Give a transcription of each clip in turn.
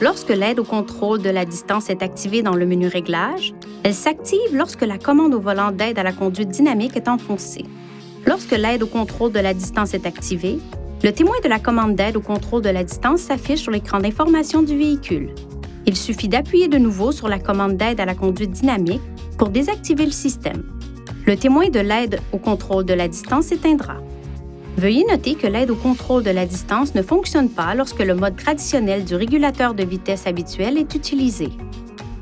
Lorsque l'aide au contrôle de la distance est activée dans le menu Réglages, elle s'active lorsque la commande au volant d'aide à la conduite dynamique est enfoncée. Lorsque l'aide au contrôle de la distance est activée, le témoin de la commande d'aide au contrôle de la distance s'affiche sur l'écran d'information du véhicule. Il suffit d'appuyer de nouveau sur la commande d'aide à la conduite dynamique pour désactiver le système. Le témoin de l'aide au contrôle de la distance s'éteindra. Veuillez noter que l'aide au contrôle de la distance ne fonctionne pas lorsque le mode traditionnel du régulateur de vitesse habituel est utilisé.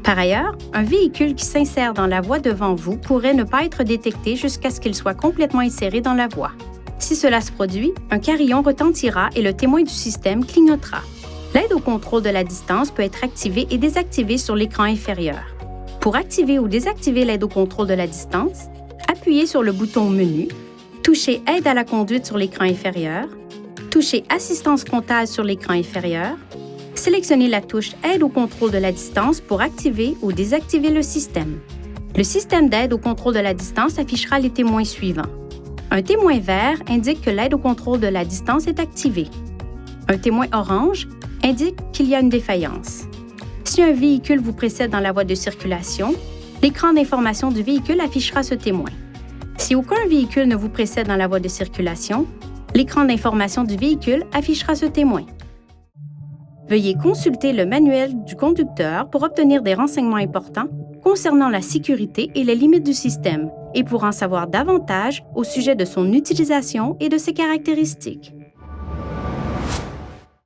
Par ailleurs, un véhicule qui s'insère dans la voie devant vous pourrait ne pas être détecté jusqu'à ce qu'il soit complètement inséré dans la voie. Si cela se produit, un carillon retentira et le témoin du système clignotera. L'aide au contrôle de la distance peut être activée et désactivée sur l'écran inférieur. Pour activer ou désactiver l'aide au contrôle de la distance, appuyez sur le bouton Menu, touchez Aide à la conduite sur l'écran inférieur, touchez Assistance frontale sur l'écran inférieur, sélectionnez la touche Aide au contrôle de la distance pour activer ou désactiver le système. Le système d'aide au contrôle de la distance affichera les témoins suivants. Un témoin vert indique que l'aide au contrôle de la distance est activée. Un témoin orange indique qu'il y a une défaillance. Si un véhicule vous précède dans la voie de circulation, l'écran d'information du véhicule affichera ce témoin. Si aucun véhicule ne vous précède dans la voie de circulation, l'écran d'information du véhicule affichera ce témoin. Veuillez consulter le manuel du conducteur pour obtenir des renseignements importants concernant la sécurité et les limites du système et pour en savoir davantage au sujet de son utilisation et de ses caractéristiques.